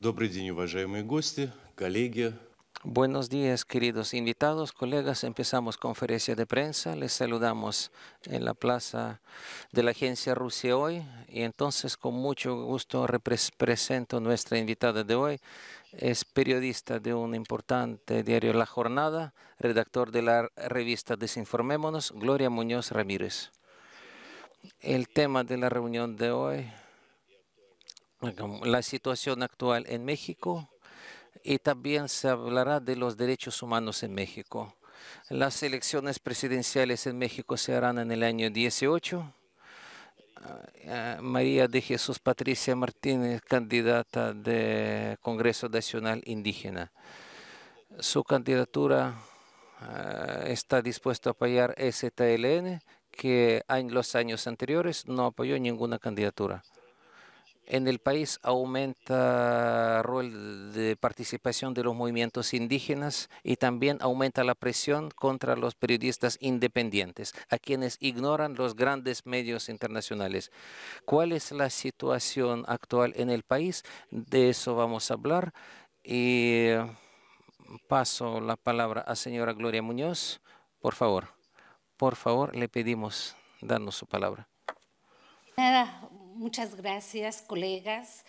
Добрый день, уважаемые гости, коллеги. Buenos días, queridos invitados, colegas. Empezamos conferencia de prensa. Les saludamos en la plaza de la Agencia Rusia hoy. Y entonces, con mucho gusto, presento nuestra invitada de hoy. Es periodista de un importante diario La Jornada, redactor de la revista Desinformémonos, Gloria Muñoz Ramírez. El tema de la reunión de hoy, la situación actual en México, y también se hablará de los derechos humanos en México. Las elecciones presidenciales en México se harán en el año 18. María de Jesús Patricia Martínez, candidata de Congreso Nacional Indígena. Su candidatura está dispuesta a apoyar STLN, que en los años anteriores no apoyó ninguna candidatura. En el país aumenta el rol de participación de los movimientos indígenas y también aumenta la presión contra los periodistas independientes, a quienes ignoran los grandes medios internacionales. ¿Cuál es la situación actual en el país? De eso vamos a hablar. Y paso la palabra a señora Gloria Muñoz. Por favor, le pedimos darnos su palabra. Nada, muchas gracias, colegas.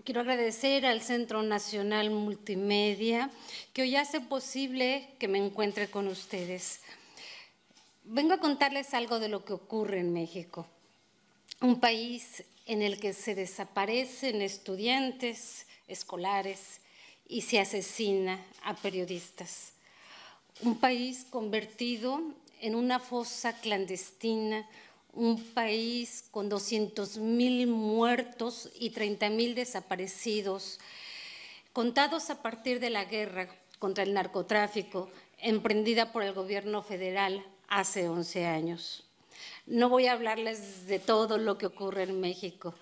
Quiero agradecer al Centro Nacional Multimedia que hoy hace posible que me encuentre con ustedes. Vengo a contarles algo de lo que ocurre en México, un país en el que se desaparecen estudiantes escolares y se asesina a periodistas, un país convertido en una fosa clandestina, un país con 200,000 muertos y 30,000 desaparecidos, contados a partir de la guerra contra el narcotráfico emprendida por el gobierno federal hace 11 años. No voy a hablarles de todo lo que ocurre en México.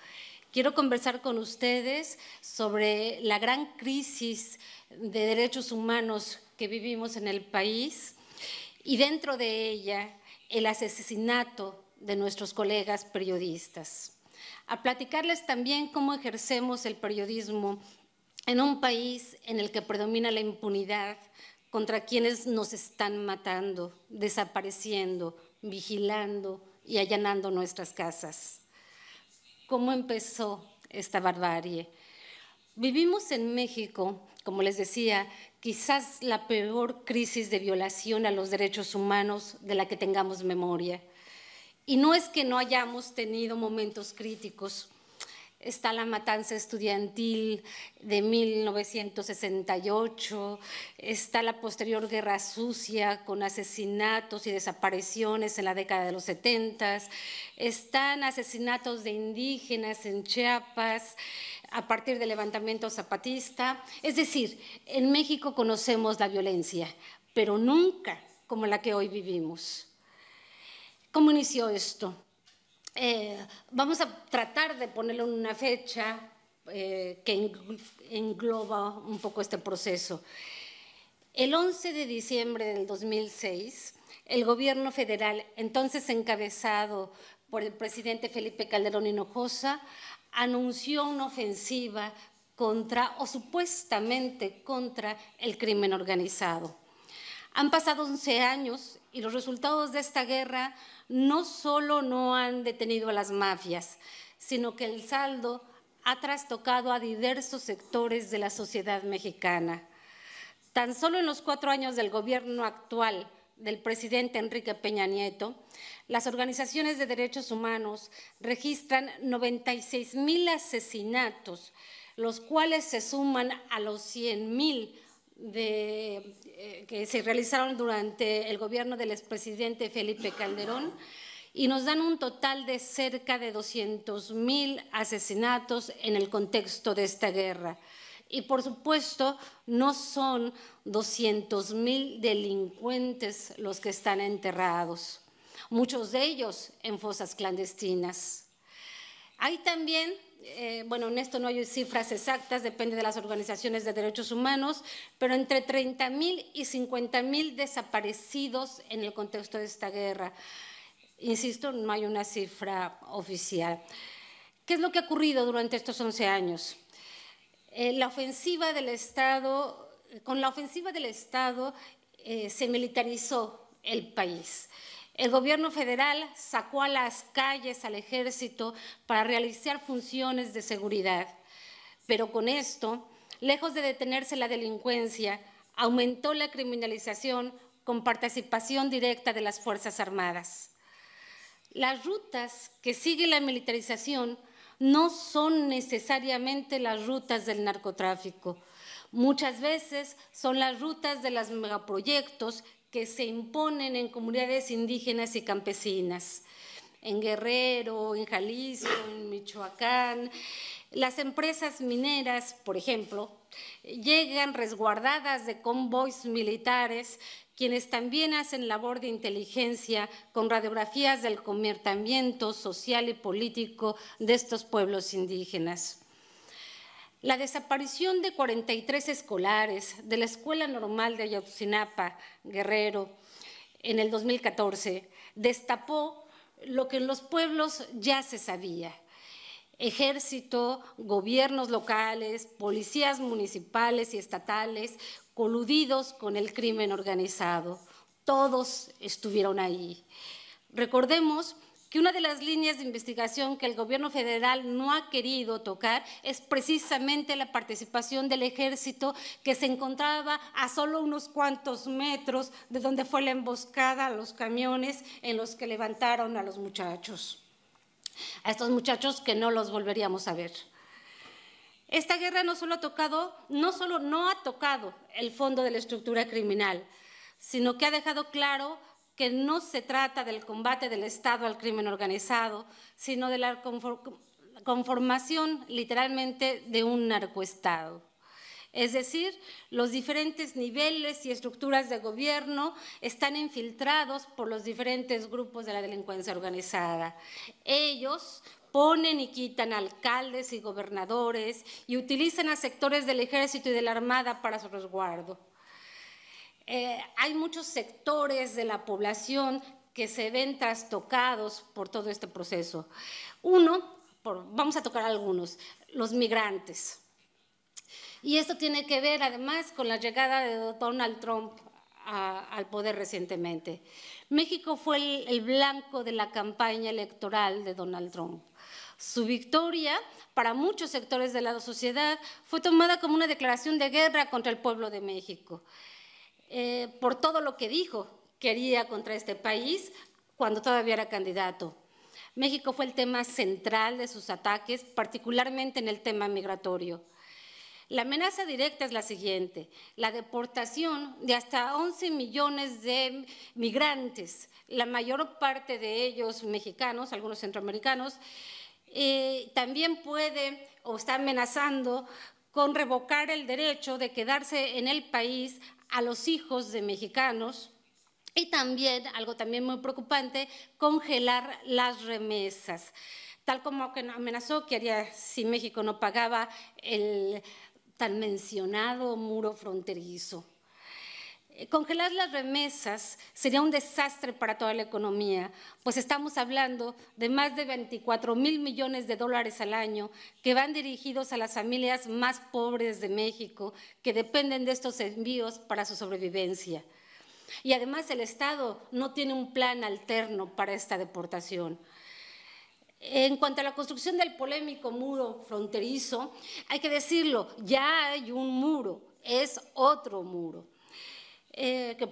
Quiero conversar con ustedes sobre la gran crisis de derechos humanos que vivimos en el país y dentro de ella el asesinato de nuestros colegas periodistas. A platicarles también cómo ejercemos el periodismo en un país en el que predomina la impunidad contra quienes nos están matando, desapareciendo, vigilando y allanando nuestras casas. ¿Cómo empezó esta barbarie? Vivimos en México, como les decía, quizás la peor crisis de violación a los derechos humanos de la que tengamos memoria. Y no es que no hayamos tenido momentos críticos. Está la matanza estudiantil de 1968, está la posterior guerra sucia con asesinatos y desapariciones en la década de los 70, están asesinatos de indígenas en Chiapas a partir del levantamiento zapatista. Es decir, en México conocemos la violencia, pero nunca como la que hoy vivimos. ¿Cómo inició esto? Vamos a tratar de ponerle una fecha que engloba un poco este proceso. El 11 de diciembre del 2006, el gobierno federal, entonces encabezado por el presidente Felipe Calderón Hinojosa, anunció una ofensiva contra, o supuestamente contra, el crimen organizado. Han pasado 11 años y los resultados de esta guerra no solo no han detenido a las mafias, sino que el saldo ha trastocado a diversos sectores de la sociedad mexicana. Tan solo en los 4 años del gobierno actual del presidente Enrique Peña Nieto, las organizaciones de derechos humanos registran 96,000 asesinatos, los cuales se suman a los 100,000 que se realizaron durante el gobierno del expresidente Felipe Calderón y nos dan un total de cerca de 200,000 asesinatos en el contexto de esta guerra. Y por supuesto no son 200,000 delincuentes los que están enterrados, muchos de ellos en fosas clandestinas. Hay también bueno, en esto no hay cifras exactas, depende de las organizaciones de derechos humanos, pero entre 30,000 y 50,000 desaparecidos en el contexto de esta guerra. Insisto, no hay una cifra oficial. ¿Qué es lo que ha ocurrido durante estos 11 años? la ofensiva del Estado, con la ofensiva del Estado se militarizó el país. El gobierno federal sacó a las calles al ejército para realizar funciones de seguridad, pero con esto, lejos de detenerse la delincuencia, aumentó la criminalización con participación directa de las Fuerzas Armadas. Las rutas que sigue la militarización no son necesariamente las rutas del narcotráfico. Muchas veces son las rutas de los megaproyectos que se imponen en comunidades indígenas y campesinas. En Guerrero, en Jalisco, en Michoacán, las empresas mineras, por ejemplo, llegan resguardadas de convoys militares, quienes también hacen labor de inteligencia con radiografías del comportamiento social y político de estos pueblos indígenas. La desaparición de 43 escolares de la Escuela Normal de Ayotzinapa, Guerrero, en el 2014, destapó lo que en los pueblos ya se sabía. Ejército, gobiernos locales, policías municipales y estatales, coludidos con el crimen organizado. Todos estuvieron ahí. Recordemos que una de las líneas de investigación que el gobierno federal no ha querido tocar es precisamente la participación del ejército, que se encontraba a solo unos cuantos metros de donde fue la emboscada a los camiones en los que levantaron a los muchachos. A estos muchachos que no los volveríamos a ver. Esta guerra no solo no ha tocado el fondo de la estructura criminal, sino que ha dejado claro que no se trata del combate del Estado al crimen organizado, sino de la conformación literalmente de un narcoestado. Es decir, los diferentes niveles y estructuras de gobierno están infiltrados por los diferentes grupos de la delincuencia organizada. Ellos ponen y quitan alcaldes y gobernadores y utilizan a sectores del ejército y de la armada para su resguardo. Hay muchos sectores de la población que se ven trastocados por todo este proceso. Vamos a tocar algunos, los migrantes. Y esto tiene que ver además con la llegada de Donald Trump al poder recientemente. México fue el blanco de la campaña electoral de Donald Trump. Su victoria, para muchos sectores de la sociedad, fue tomada como una declaración de guerra contra el pueblo de México, por todo lo que dijo que haría contra este país cuando todavía era candidato. México fue el tema central de sus ataques, particularmente en el tema migratorio. La amenaza directa es la siguiente: la deportación de hasta 11 millones de migrantes, la mayor parte de ellos mexicanos, algunos centroamericanos, también puede o está amenazando con revocar el derecho de quedarse en el país a los hijos de mexicanos y también, algo también muy preocupante, congelar las remesas, tal como que amenazó que haría si México no pagaba el tan mencionado muro fronterizo. Congelar las remesas sería un desastre para toda la economía, pues estamos hablando de más de 24,000 millones de dólares al año que van dirigidos a las familias más pobres de México, que dependen de estos envíos para su sobrevivencia. Y además el Estado no tiene un plan alterno para esta deportación. En cuanto a la construcción del polémico muro fronterizo, hay que decirlo, ya hay un muro, es otro muro. Que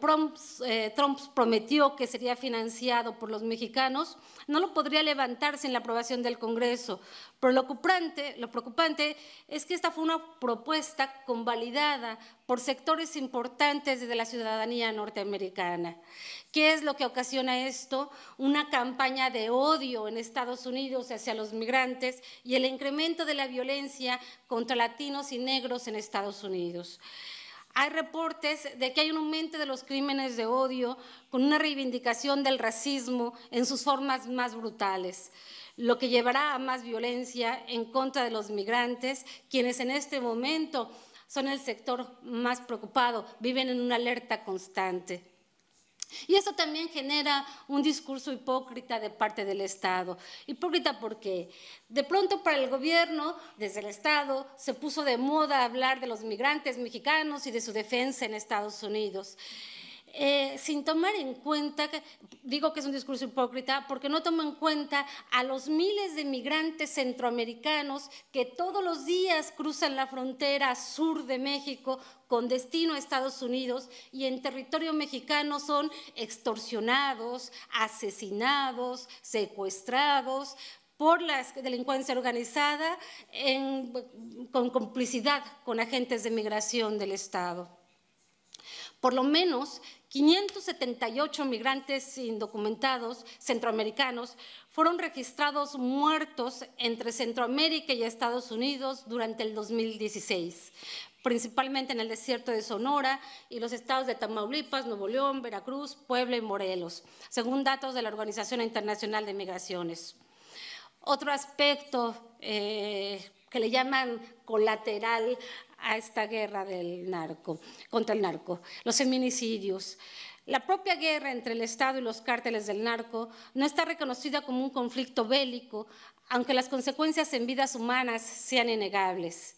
Trump prometió que sería financiado por los mexicanos, no lo podría levantar sin la aprobación del Congreso. Pero lo preocupante es que esta fue una propuesta convalidada por sectores importantes de la ciudadanía norteamericana. ¿Qué es lo que ocasiona esto? Una campaña de odio en Estados Unidos hacia los migrantes y el incremento de la violencia contra latinos y negros en Estados Unidos. Hay reportes de que hay un aumento de los crímenes de odio con una reivindicación del racismo en sus formas más brutales, lo que llevará a más violencia en contra de los migrantes, quienes en este momento son el sector más preocupado, viven en una alerta constante. Y esto también genera un discurso hipócrita de parte del Estado. Hipócrita porque de pronto para el gobierno, desde el Estado, se puso de moda hablar de los migrantes mexicanos y de su defensa en Estados Unidos. Sin tomar en cuenta, digo que es un discurso hipócrita, porque no toma en cuenta a los miles de migrantes centroamericanos que todos los días cruzan la frontera sur de México con destino a Estados Unidos y en territorio mexicano son extorsionados, asesinados, secuestrados por la delincuencia organizada con complicidad con agentes de migración del Estado. Por lo menos 578 migrantes indocumentados centroamericanos fueron registrados muertos entre Centroamérica y Estados Unidos durante el 2016, principalmente en el desierto de Sonora y los estados de Tamaulipas, Nuevo León, Veracruz, Puebla y Morelos, según datos de la Organización Internacional de Migraciones. Otro aspecto que le llaman colateral a esta guerra del narco, contra el narco, los feminicidios. La propia guerra entre el Estado y los cárteles del narco no está reconocida como un conflicto bélico, aunque las consecuencias en vidas humanas sean innegables.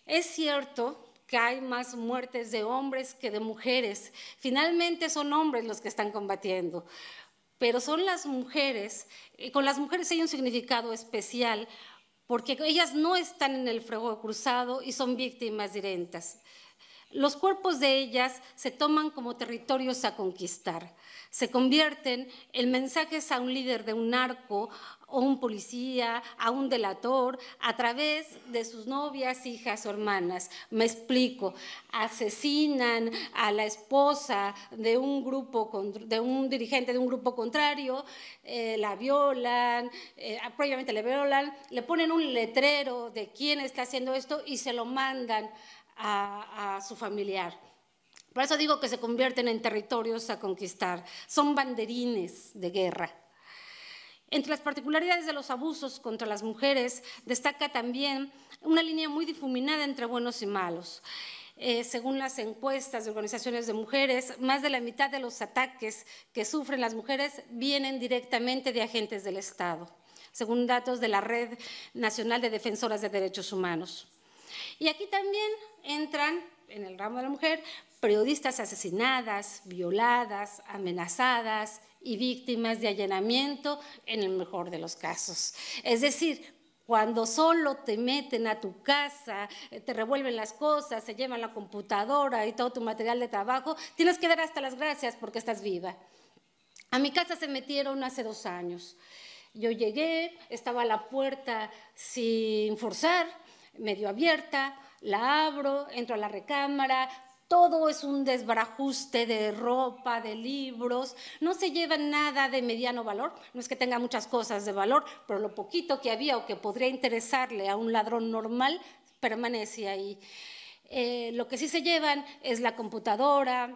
Es cierto que hay más muertes de hombres que de mujeres. Finalmente son hombres los que están combatiendo, pero son las mujeres, y con las mujeres hay un significado especial, porque ellas no están en el fuego cruzado y son víctimas directas. Los cuerpos de ellas se toman como territorios a conquistar, se convierten en mensajes a un líder de un narco o un policía, a un delator, a través de sus novias, hijas o hermanas. Me explico, asesinan a la esposa de un dirigente de un grupo contrario, la violan, previamente le violan, le ponen un letrero de quién está haciendo esto y se lo mandan a su familiar. Por eso digo que se convierten en territorios a conquistar, son banderines de guerra. Entre las particularidades de los abusos contra las mujeres destaca también una línea muy difuminada entre buenos y malos. Según las encuestas de organizaciones de mujeres, más de la mitad de los ataques que sufren las mujeres vienen directamente de agentes del Estado, según datos de la Red Nacional de Defensoras de Derechos Humanos. Y aquí también entran, en el ramo de la mujer, periodistas asesinadas, violadas, amenazadas y víctimas de allanamiento en el mejor de los casos. Es decir, cuando solo te meten a tu casa, te revuelven las cosas, se llevan la computadora y todo tu material de trabajo, tienes que dar hasta las gracias porque estás viva. A mi casa se metieron hace 2 años. Yo llegué, estaba la puerta sin forzar, medio abierta, la abro, entro a la recámara, todo es un desbarajuste de ropa, de libros, no se lleva nada de mediano valor, no es que tenga muchas cosas de valor, pero lo poquito que había o que podría interesarle a un ladrón normal permanece ahí. Lo que sí se llevan es la computadora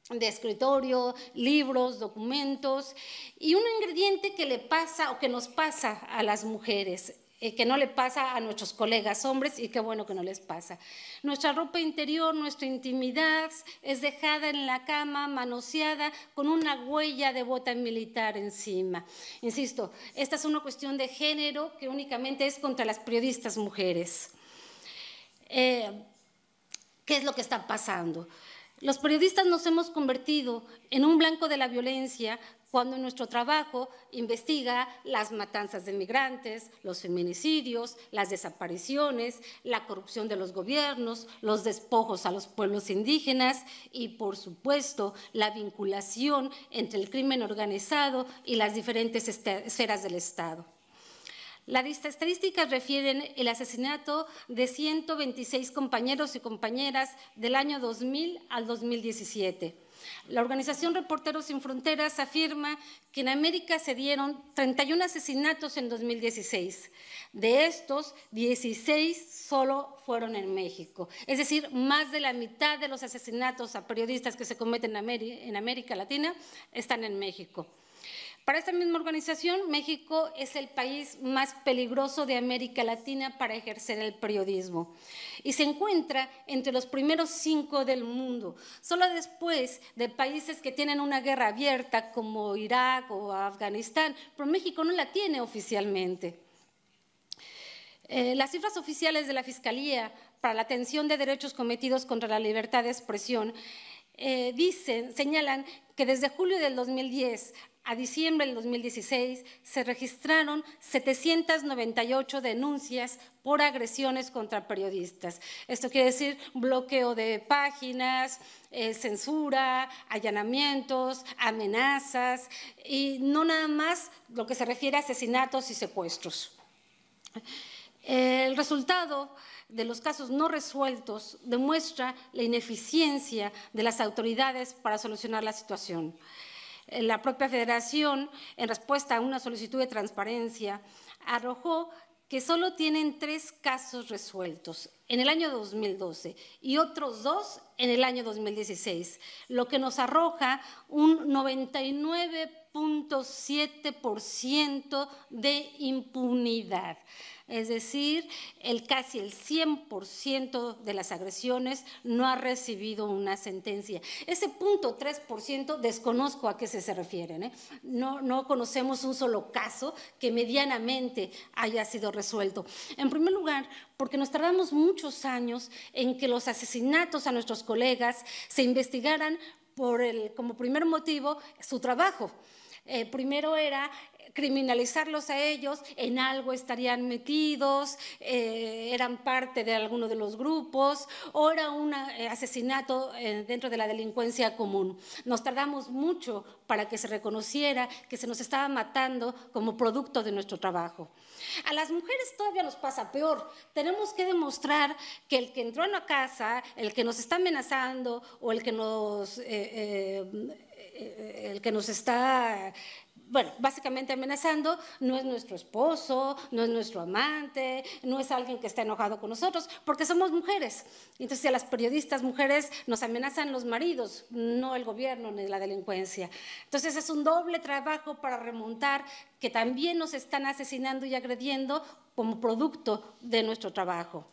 de escritorio, libros, documentos y un ingrediente que le pasa o que nos pasa a las mujeres, que no le pasa a nuestros colegas hombres y qué bueno que no les pasa. Nuestra ropa interior, nuestra intimidad es dejada en la cama, manoseada, con una huella de bota militar encima. Insisto, esta es una cuestión de género que únicamente es contra las periodistas mujeres. ¿Qué es lo que está pasando? Los periodistas nos hemos convertido en un blanco de la violencia cuando nuestro trabajo investiga las matanzas de migrantes, los feminicidios, las desapariciones, la corrupción de los gobiernos, los despojos a los pueblos indígenas y, por supuesto, la vinculación entre el crimen organizado y las diferentes esferas del Estado. Las estadísticas refieren el asesinato de 126 compañeros y compañeras del año 2000 al 2017. La organización Reporteros Sin Fronteras afirma que en América se dieron 31 asesinatos en 2016. De estos, 16 solo fueron en México. Es decir, más de la mitad de los asesinatos a periodistas que se cometen en América Latina están en México. Para esta misma organización, México es el país más peligroso de América Latina para ejercer el periodismo y se encuentra entre los primeros 5 del mundo, solo después de países que tienen una guerra abierta como Irak o Afganistán, pero México no la tiene oficialmente. Las cifras oficiales de la Fiscalía para la atención de derechos cometidos contra la libertad de expresión señalan que desde julio del 2010 a diciembre del 2016 se registraron 798 denuncias por agresiones contra periodistas. Esto quiere decir bloqueo de páginas, censura, allanamientos, amenazas y no nada más lo que se refiere a asesinatos y secuestros. El resultado de los casos no resueltos demuestra la ineficiencia de las autoridades para solucionar la situación. La propia Federación, en respuesta a una solicitud de transparencia, arrojó que solo tienen 3 casos resueltos en el año 2012 y otros 2 en el año 2016, lo que nos arroja un 99.7% de impunidad. Es decir, casi el 100% de las agresiones no ha recibido una sentencia. Ese 0.3% desconozco a qué se refieren. No conocemos un solo caso que medianamente haya sido resuelto. En primer lugar, porque nos tardamos muchos años en que los asesinatos a nuestros colegas se investigaran como primer motivo su trabajo. Primero era criminalizarlos a ellos, en algo estarían metidos, eran parte de alguno de los grupos o era un asesinato dentro de la delincuencia común. Nos tardamos mucho para que se reconociera que se nos estaba matando como producto de nuestro trabajo. A las mujeres todavía nos pasa peor. Tenemos que demostrar que el que entró en la casa, el que nos está amenazando o el que nos está, bueno, básicamente amenazando, no es nuestro esposo, no es nuestro amante, no es alguien que está enojado con nosotros, porque somos mujeres. Entonces, a las periodistas mujeres nos amenazan los maridos, no el gobierno ni la delincuencia. Entonces, es un doble trabajo para remontar que también nos están asesinando y agrediendo como producto de nuestro trabajo.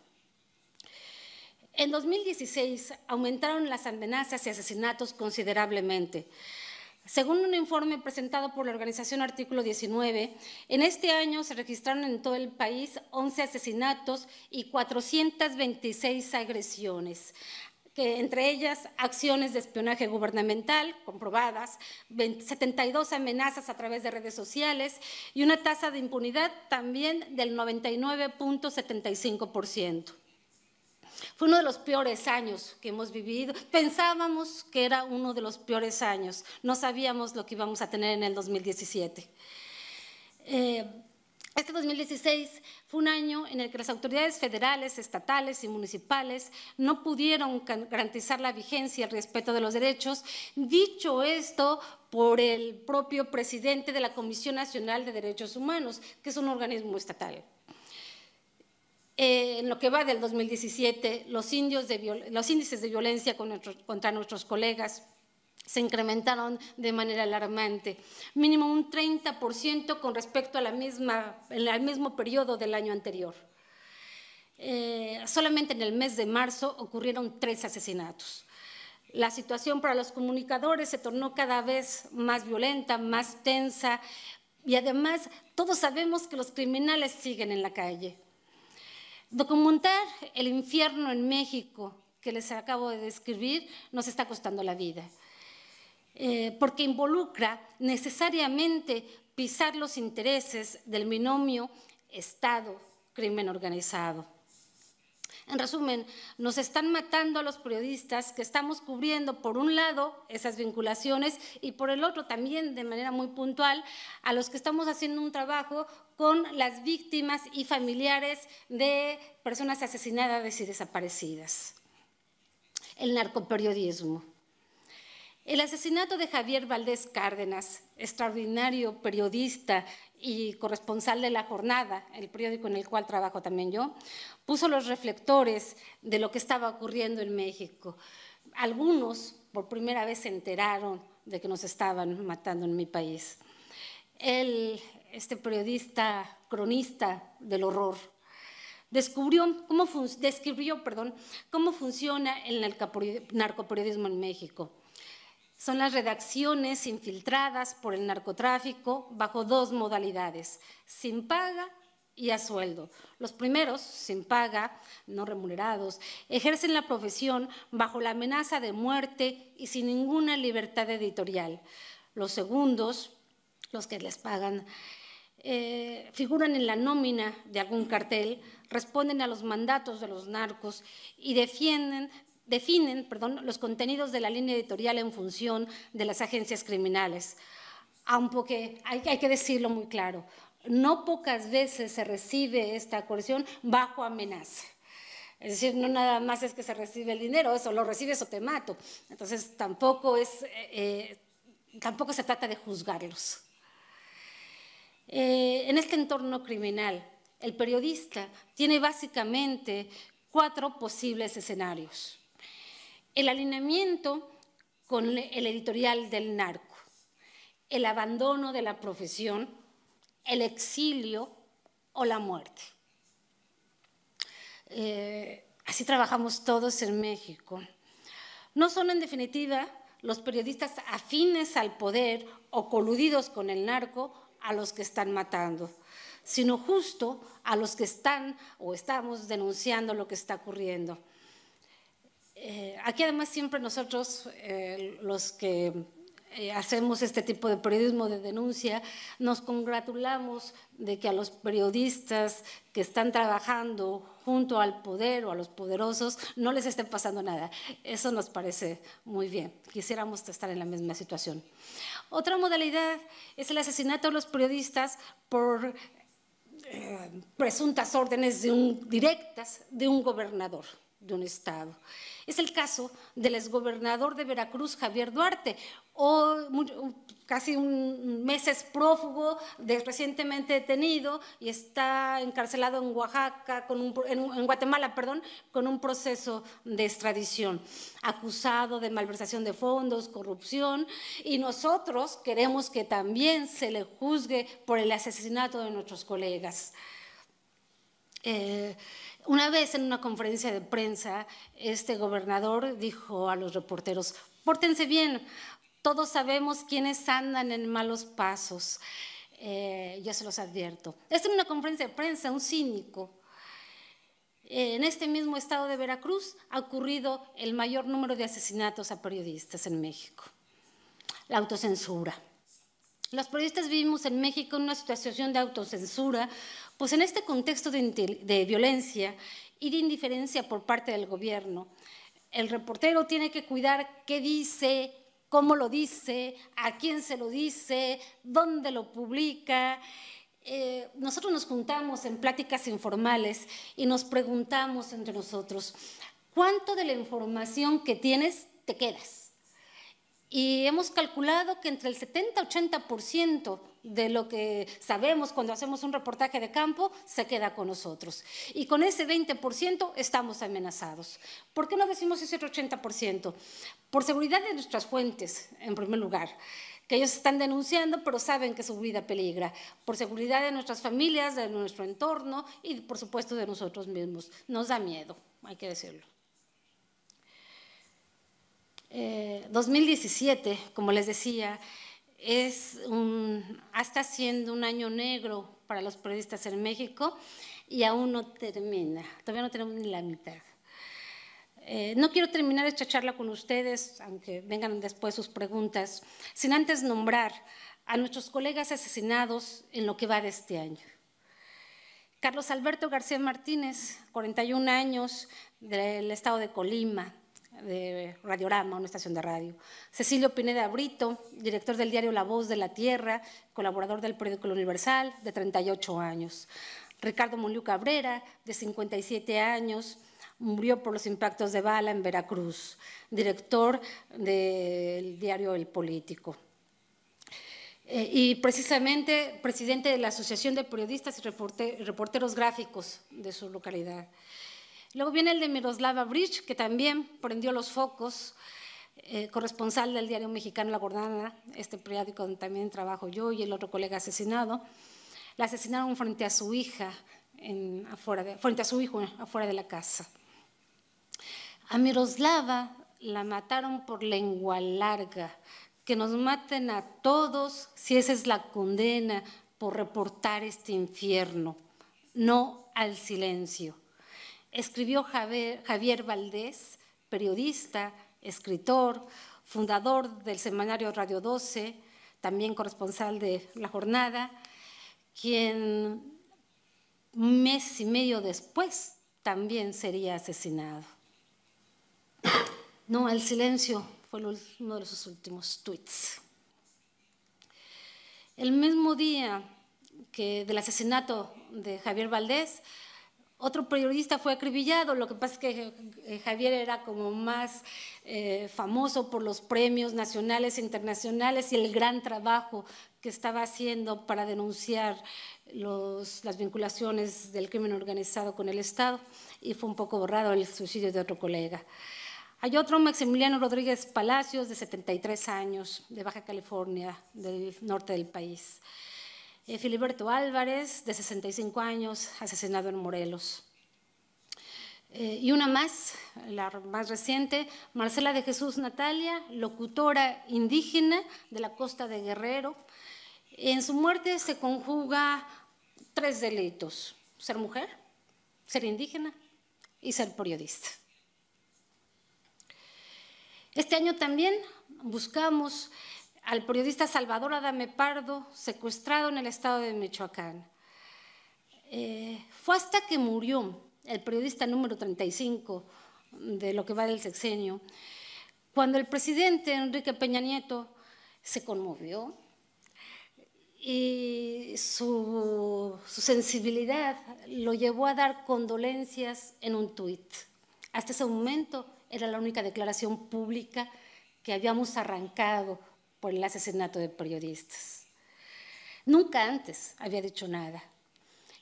En 2016 aumentaron las amenazas y asesinatos considerablemente. Según un informe presentado por la organización Artículo 19, en este año se registraron en todo el país 11 asesinatos y 426 agresiones, que entre ellas acciones de espionaje gubernamental comprobadas, 72 amenazas a través de redes sociales y una tasa de impunidad también del 99.75%. Fue uno de los peores años que hemos vivido. Pensábamos que era uno de los peores años. No sabíamos lo que íbamos a tener en el 2017. Este 2016 fue un año en el que las autoridades federales, estatales y municipales no pudieron garantizar la vigencia y el respeto de los derechos. Dicho esto por el propio presidente de la Comisión Nacional de Derechos Humanos, que es un organismo estatal. En lo que va del 2017, los índices de violencia contra nuestros colegas se incrementaron de manera alarmante, mínimo un 30% con respecto a al mismo periodo del año anterior. Solamente en el mes de marzo ocurrieron 3 asesinatos. La situación para los comunicadores se tornó cada vez más violenta, más tensa y además todos sabemos que los criminales siguen en la calle. Documentar el infierno en México que les acabo de describir nos está costando la vida, porque involucra necesariamente pisar los intereses del binomio Estado-crimen organizado. En resumen, nos están matando a los periodistas que estamos cubriendo, por un lado, esas vinculaciones y por el otro también, de manera muy puntual, a los que estamos haciendo un trabajo con las víctimas y familiares de personas asesinadas y desaparecidas. El narcoperiodismo. El asesinato de Javier Valdés Cárdenas, extraordinario periodista y corresponsal de La Jornada, el periódico en el cual trabajo también yo, puso los reflectores de lo que estaba ocurriendo en México. Algunos por primera vez se enteraron de que nos estaban matando en mi país. este periodista cronista del horror, describió cómo funciona el narcoperiodismo en México. Son las redacciones infiltradas por el narcotráfico bajo dos modalidades, sin paga y a sueldo. Los primeros, sin paga, no remunerados, ejercen la profesión bajo la amenaza de muerte y sin ninguna libertad editorial. Los segundos, los que les pagan, figuran en la nómina de algún cartel, responden a los mandatos de los narcos y definen los contenidos de la línea editorial en función de las agencias criminales. Aunque hay que decirlo muy claro, no pocas veces se recibe esta coerción bajo amenaza. Es decir, no nada más es que se recibe el dinero, eso lo recibes o te mato. Entonces tampoco se trata de juzgarlos. En este entorno criminal, el periodista tiene básicamente 4 posibles escenarios. El alineamiento con el editorial del narco, el abandono de la profesión, el exilio o la muerte. Así trabajamos todos en México. No son, en definitiva, los periodistas afines al poder o coludidos con el narco a los que están matando, sino justo a los que están o estamos denunciando lo que está ocurriendo. Aquí además siempre nosotros, los que hacemos este tipo de periodismo de denuncia, nos congratulamos de que a los periodistas que están trabajando junto al poder o a los poderosos no les esté pasando nada. Eso nos parece muy bien. Quisiéramos estar en la misma situación. Otra modalidad es el asesinato de los periodistas por presuntas órdenes directas de un gobernador de un estado. Es el caso del exgobernador de Veracruz, Javier Duarte, o casi un mes prófugo, recientemente detenido y está encarcelado en Oaxaca, en Guatemala, con un proceso de extradición, acusado de malversación de fondos, corrupción, y nosotros queremos que también se le juzgue por el asesinato de nuestros colegas. Una vez en una conferencia de prensa, este gobernador dijo a los reporteros: pórtense bien, todos sabemos quiénes andan en malos pasos, yo se los advierto. Esto en una conferencia de prensa, un cínico. En este mismo estado de Veracruz ha ocurrido el mayor número de asesinatos a periodistas en México. La autocensura. Los periodistas vivimos en México en una situación de autocensura, pues en este contexto de violencia y de indiferencia por parte del gobierno, el reportero tiene que cuidar qué dice, cómo lo dice, a quién se lo dice, dónde lo publica. Nosotros nos juntamos en pláticas informales y nos preguntamos entre nosotros, ¿cuánto de la información que tienes te quedas? Y hemos calculado que entre el 70-80% de lo que sabemos cuando hacemos un reportaje de campo se queda con nosotros. Y con ese 20% estamos amenazados. ¿Por qué no decimos ese otro 80%? Por seguridad de nuestras fuentes, en primer lugar, que ellos están denunciando, pero saben que su vida peligra. Por seguridad de nuestras familias, de nuestro entorno y, por supuesto, de nosotros mismos. Nos da miedo, hay que decirlo. 2017, como les decía, está siendo un año negro para los periodistas en México y aún no termina, todavía no tenemos ni la mitad. No quiero terminar esta charla con ustedes, aunque vengan después sus preguntas, sin antes nombrar a nuestros colegas asesinados en lo que va de este año. Carlos Alberto García Martínez, 41 años, del estado de Colima, de Radiorama, una estación de radio. Cecilio Pineda Brito, director del diario La Voz de la Tierra, colaborador del periódico El Universal, de 38 años. Ricardo Monliu Cabrera, de 57 años, murió por los impactos de bala en Veracruz, director del diario El Político. Y precisamente presidente de la Asociación de Periodistas y Reporteros Gráficos de su localidad. Luego viene el de Miroslava Bridge, que también prendió los focos corresponsal del diario mexicano La Jornada, este periódico donde también trabajo yo y el otro colega asesinado. La asesinaron frente a su hija, frente a su hijo afuera de la casa. A Miroslava la mataron por lengua larga. Que nos maten a todos si esa es la condena por reportar este infierno, no al silencio. Escribió Javier Valdés, periodista, escritor, fundador del semanario Radio 12, también corresponsal de La Jornada, quien un mes y medio después también sería asesinado. No al silencio fue uno de sus últimos tweets. El mismo día del asesinato de Javier Valdés, otro periodista fue acribillado. Lo que pasa es que Javier era como más famoso por los premios nacionales e internacionales y el gran trabajo que estaba haciendo para denunciar las vinculaciones del crimen organizado con el Estado, y fue un poco borrado el suicidio de otro colega. Hay otro, Maximiliano Rodríguez Palacios, de 73 años, de Baja California, del norte del país. Filiberto Álvarez, de 65 años, asesinado en Morelos. Y una más, la más reciente, Marcela de Jesús Natalia, locutora indígena de la costa de Guerrero. En su muerte se conjuga 3 delitos: ser mujer, ser indígena y ser periodista. Este año también buscamos al periodista Salvador Adame Pardo, secuestrado en el estado de Michoacán. Fue hasta que murió el periodista número 35 de lo que va del sexenio, cuando el presidente Enrique Peña Nieto se conmovió y su sensibilidad lo llevó a dar condolencias en un tuit. Hasta ese momento era la única declaración pública que habíamos arrancado por el asesinato de periodistas. Nunca antes había dicho nada.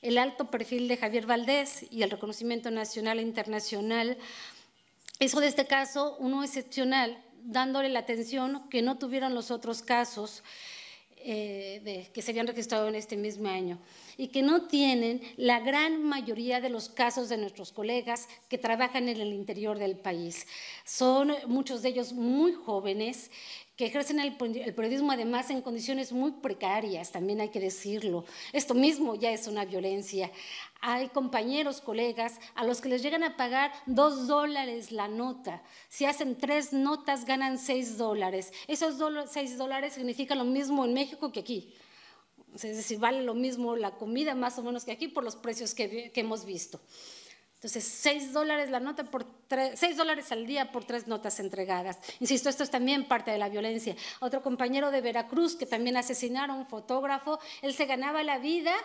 El alto perfil de Javier Valdés y el reconocimiento nacional e internacional hizo de este caso uno excepcional, dándole la atención que no tuvieron los otros casos que se habían registrado en este mismo año y que no tienen la gran mayoría de los casos de nuestros colegas que trabajan en el interior del país. Son muchos de ellos muy jóvenes, que ejercen el periodismo además en condiciones muy precarias, también hay que decirlo. Esto mismo ya es una violencia. Hay compañeros, colegas, a los que les llegan a pagar $2 la nota. Si hacen 3 notas, ganan $6. Esos $6 significan lo mismo en México que aquí. Es decir, vale lo mismo la comida más o menos que aquí por los precios que hemos visto. Entonces, $6 la nota $6 al día por 3 notas entregadas. Insisto, esto es también parte de la violencia. Otro compañero de Veracruz que también asesinaron, un fotógrafo, él se ganaba la vida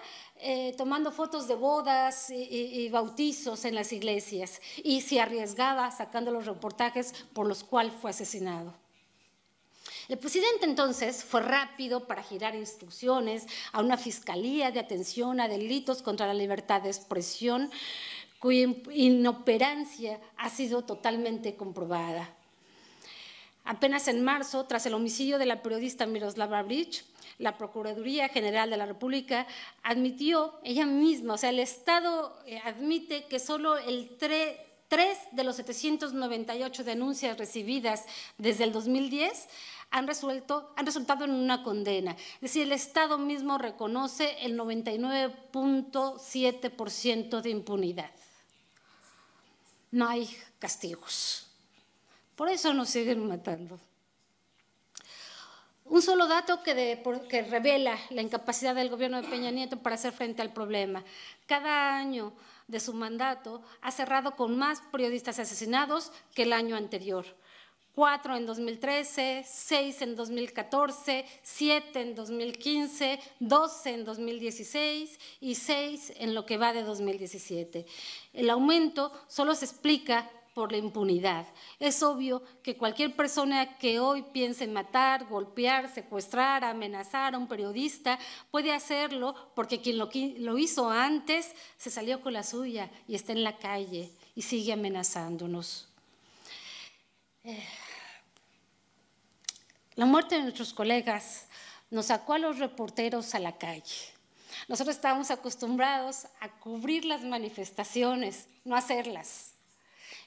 tomando fotos de bodas y bautizos en las iglesias y se arriesgaba sacando los reportajes por los cuales fue asesinado. El presidente entonces fue rápido para girar instrucciones a una fiscalía de atención a delitos contra la libertad de expresión, cuya inoperancia ha sido totalmente comprobada. Apenas en marzo, tras el homicidio de la periodista Miroslava Breach, la Procuraduría General de la República admitió ella misma, o sea, el Estado admite que solo 3 de los 798 denuncias recibidas desde el 2010 han resultado en una condena. Es decir, el Estado mismo reconoce el 99.7% de impunidad. No hay castigos. Por eso nos siguen matando. Un solo dato que revela la incapacidad del gobierno de Peña Nieto para hacer frente al problema. Cada año de su mandato ha cerrado con más periodistas asesinados que el año anterior. 4 en 2013, 6 en 2014, 7 en 2015, 12 en 2016 y 6 en lo que va de 2017. El aumento solo se explica por la impunidad. Es obvio que cualquier persona que hoy piense en matar, golpear, secuestrar, amenazar a un periodista puede hacerlo porque quien lo hizo antes se salió con la suya y está en la calle y sigue amenazándonos. La muerte de nuestros colegas nos sacó a los reporteros a la calle. Nosotros estábamos acostumbrados a cubrir las manifestaciones, no hacerlas.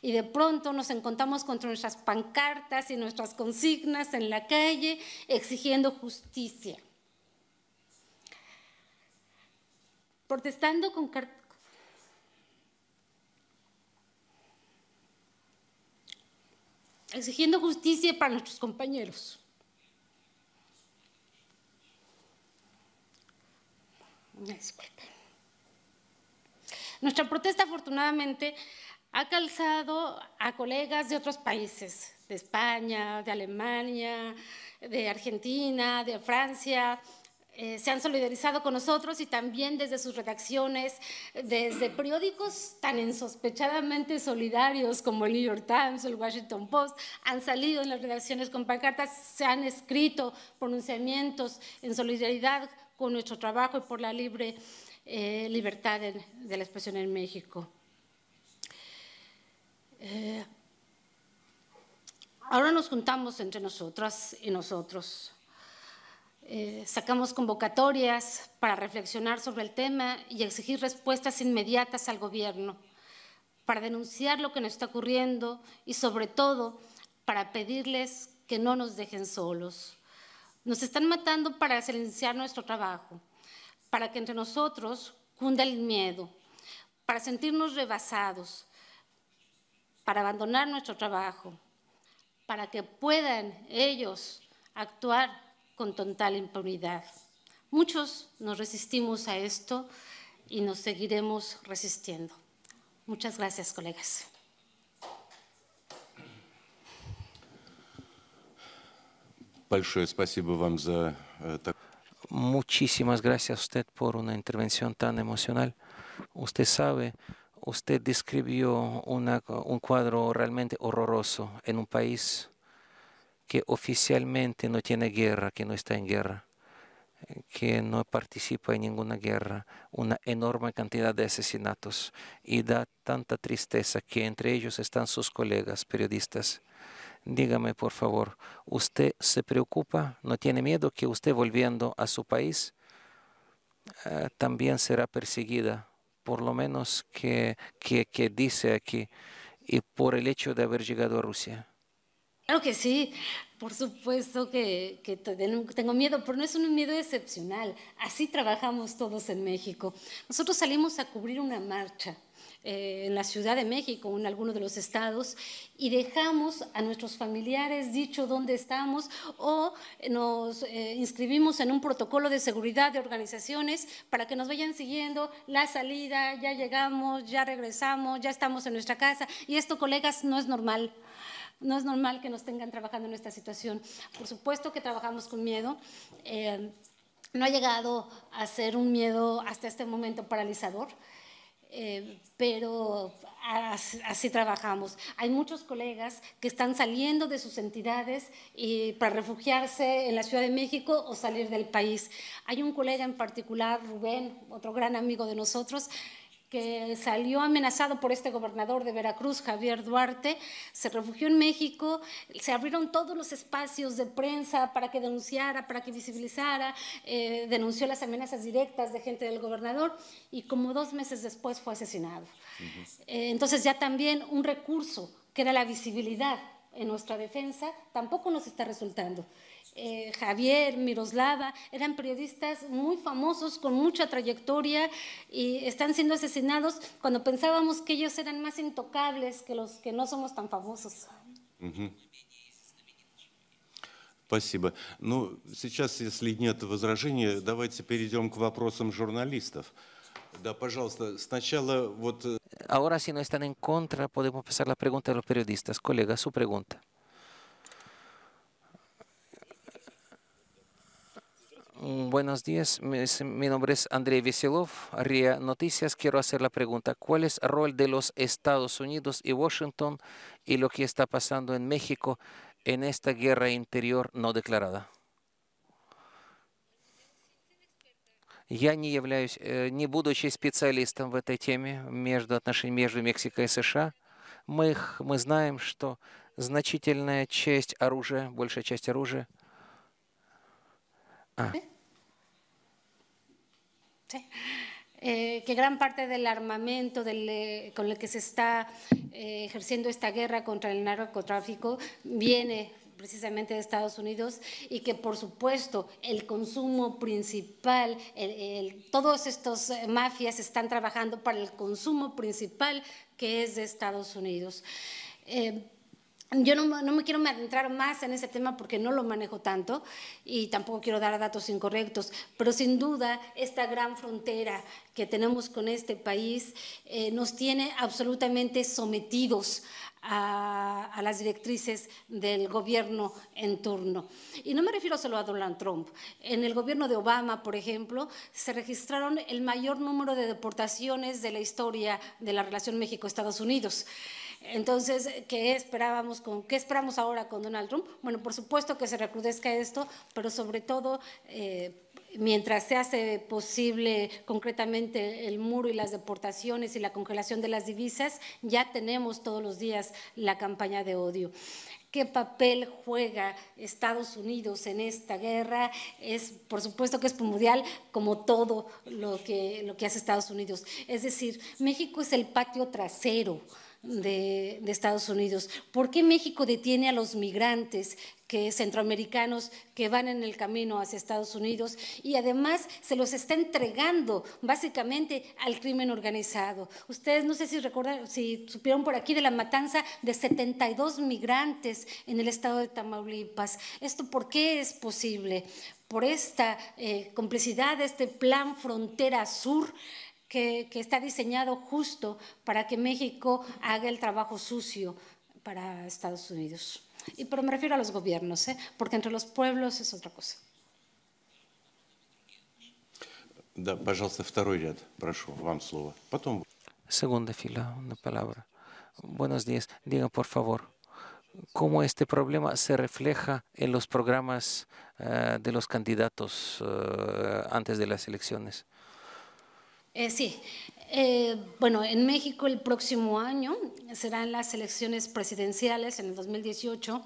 Y de pronto nos encontramos con nuestras pancartas y nuestras consignas en la calle exigiendo justicia. Protestando con exigiendo justicia para nuestros compañeros. Disculpe. Nuestra protesta, afortunadamente, ha calzado a colegas de otros países, de España, de Alemania, de Argentina, de Francia. Se han solidarizado con nosotros y también desde sus redacciones, desde periódicos tan insospechadamente solidarios como el New York Times o el Washington Post, han salido en las redacciones con pancartas, se han escrito pronunciamientos en solidaridad con nuestro trabajo y por la libertad de la expresión en México. Ahora nos juntamos entre nosotras y nosotros. Sacamos convocatorias para reflexionar sobre el tema y exigir respuestas inmediatas al gobierno, para denunciar lo que nos está ocurriendo y sobre todo para pedirles que no nos dejen solos. Nos están matando para silenciar nuestro trabajo, para que entre nosotros cunda el miedo, para sentirnos rebasados, para abandonar nuestro trabajo, para que puedan ellos actuar con total impunidad. Muchos nos resistimos a esto y nos seguiremos resistiendo. Muchas gracias, colegas. Большое спасибо вам за Muchísimas gracias a usted por una intervención tan emocional. Usted sabe, usted describió un cuadro realmente horroroso en un país que oficialmente no tiene guerra, que no está en guerra, que no participa en ninguna guerra, una enorme cantidad de asesinatos, y da tanta tristeza que entre ellos están sus colegas periodistas. Dígame, por favor, ¿usted se preocupa? ¿No tiene miedo que usted, volviendo a su país, también será perseguida, por lo menos que dice aquí, y por el hecho de haber llegado a Rusia? Claro que sí, por supuesto que tengo miedo, pero no es un miedo excepcional. Así trabajamos todos en México. Nosotros salimos a cubrir una marcha en la Ciudad de México o en alguno de los estados y dejamos a nuestros familiares dicho dónde estamos o nos inscribimos en un protocolo de seguridad de organizaciones para que nos vayan siguiendo la salida, ya llegamos, ya regresamos, ya estamos en nuestra casa. Y esto, colegas, no es normal. No es normal que nos tengan trabajando en esta situación. Por supuesto que trabajamos con miedo. No ha llegado a ser un miedo hasta este momento paralizador, pero así trabajamos. Hay muchos colegas que están saliendo de sus entidades para refugiarse en la Ciudad de México o salir del país. Hay un colega en particular, Rubén, otro gran amigo de nosotros, que salió amenazado por este gobernador de Veracruz, Javier Duarte, se refugió en México, se abrieron todos los espacios de prensa para que denunciara, para que visibilizara, denunció las amenazas directas de gente del gobernador y como 2 meses después fue asesinado. Entonces ya también un recurso que era la visibilidad en nuestra defensa tampoco nos está resultando. Javier, Miroslava, eran periodistas muy famosos, con mucha trayectoria y están siendo asesinados cuando pensábamos que ellos eran más intocables que los que no somos tan famosos. Спасибо. Ну, сейчас, если нет возражений, давайте перейдем к вопросам журналистов. Да, пожалуйста, сначала вот… Ahora, si no están en contra, podemos pasar la pregunta de los periodistas. Colega, su pregunta. Buenos días, mi nombre es Andrei Veselov, RIA Noticias. Quiero hacer la pregunta, ¿cuál es el rol de los Estados Unidos y Washington y lo que está pasando en México en esta guerra interior no declarada? Я не являюсь, не будучи специалистом в этой теме между отношениями между Мексикой и США, мы знаем, что значительная часть оружия, большая часть оружия Sí. Que gran parte del armamento con el que se está ejerciendo esta guerra contra el narcotráfico viene precisamente de Estados Unidos y que por supuesto el consumo principal, todos estos mafias están trabajando para el consumo principal que es de Estados Unidos. Yo no me quiero adentrar más en ese tema porque no lo manejo tanto y tampoco quiero dar datos incorrectos, pero sin duda esta gran frontera que tenemos con este país nos tiene absolutamente sometidos a las directrices del gobierno en turno. Y no me refiero solo a Donald Trump. En el gobierno de Obama, por ejemplo, se registraron el mayor número de deportaciones de la historia de la relación México-Estados Unidos. Entonces, ¿qué esperamos ahora con Donald Trump? Bueno, por supuesto que se recrudezca esto, pero sobre todo, mientras se hace posible concretamente el muro y las deportaciones y la congelación de las divisas, ya tenemos todos los días la campaña de odio. ¿Qué papel juega Estados Unidos en esta guerra? Por supuesto que es primordial, como todo lo que hace Estados Unidos. Es decir, México es el patio trasero de Estados Unidos. ¿Por qué México detiene a los migrantes centroamericanos que van en el camino hacia Estados Unidos y además se los está entregando básicamente al crimen organizado? Ustedes no sé si recuerdan, si supieron por aquí de la matanza de 72 migrantes en el estado de Tamaulipas. ¿Esto por qué es posible? Por esta complicidad, este plan Frontera Sur, que está diseñado justo para que México haga el trabajo sucio para Estados Unidos. Pero me refiero a los gobiernos, porque entre los pueblos es otra cosa. Да, пожалуйста, второй ряд, прошу, вам слово. Потом. Segunda fila, una palabra. Buenos días. Diga, por favor, ¿cómo este problema se refleja en los programas de los candidatos antes de las elecciones? Sí. Bueno, en México el próximo año serán las elecciones presidenciales en el 2018.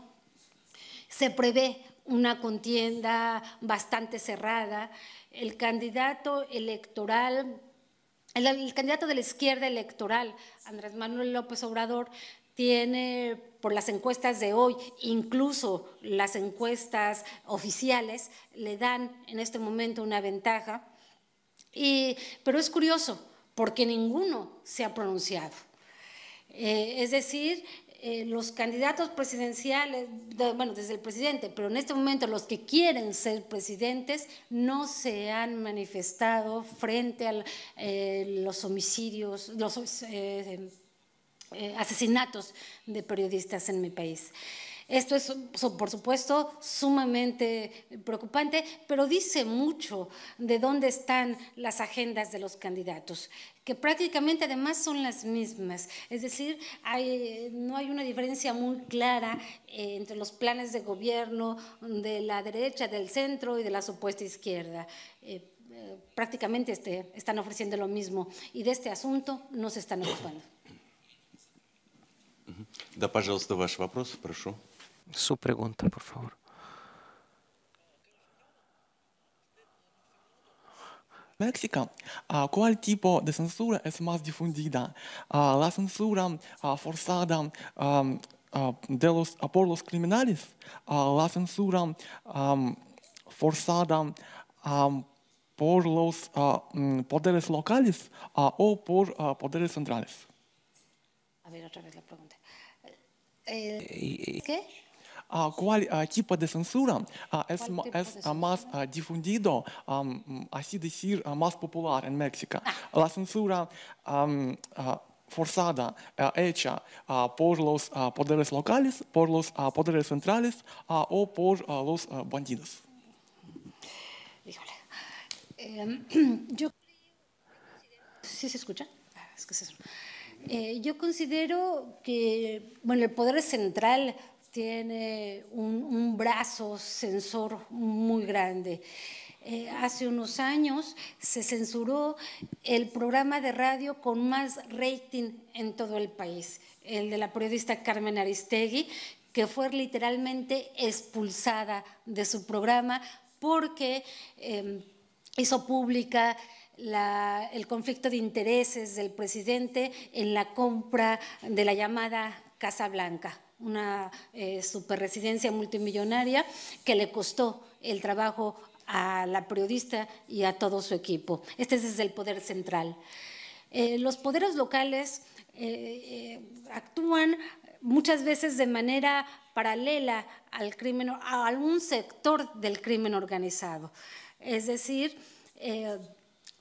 Se prevé una contienda bastante cerrada. El candidato electoral, el candidato de la izquierda electoral, Andrés Manuel López Obrador, tiene, por las encuestas de hoy, incluso las encuestas oficiales, le dan en este momento una ventaja. Pero es curioso, porque ninguno se ha pronunciado. Es decir, los candidatos presidenciales, bueno, desde el presidente, pero en este momento los que quieren ser presidentes no se han manifestado frente a los homicidios, los asesinatos de periodistas en mi país. Esto es, por supuesto, sumamente preocupante, pero dice mucho de dónde están las agendas de los candidatos, que prácticamente además son las mismas. Es decir, no hay una diferencia muy clara entre los planes de gobierno de la derecha, del centro y de la supuesta izquierda. Prácticamente están ofreciendo lo mismo y de este asunto no se están ocupando. Да, пожалуйста, ваш вопрос, прошу. Su pregunta, por favor. México, ¿cuál tipo de censura es más difundida? ¿La censura forzada por los criminales? ¿La censura forzada por los poderes locales o por poderes centrales? A ver, otra vez la pregunta. ¿Qué? ¿Cuál tipo de censura es más difundido, así decir, más popular en México? ¿La censura forzada, hecha por los poderes locales, por los poderes centrales o por los bandidos? Híjole. ¿Sí se escucha? Es que es eso. Yo considero que, bueno, el poder central tiene un brazo censor muy grande. Hace unos años se censuró el programa de radio con más rating en todo el país, el de la periodista Carmen Aristegui, que fue literalmente expulsada de su programa porque hizo pública el conflicto de intereses del presidente en la compra de la llamada Casa Blanca, una superresidencia multimillonaria que le costó el trabajo a la periodista y a todo su equipo. Este es desde el poder central. Los poderes locales actúan muchas veces de manera paralela al crimen, a algún sector del crimen organizado. Es decir,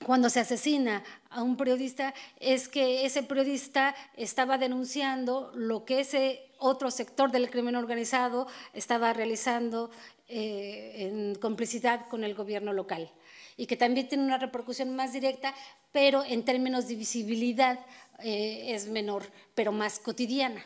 cuando se asesina a un periodista es que ese periodista estaba denunciando lo que ese otro sector del crimen organizado estaba realizando en complicidad con el gobierno local, y que también tiene una repercusión más directa, pero en términos de visibilidad es menor, pero más cotidiana.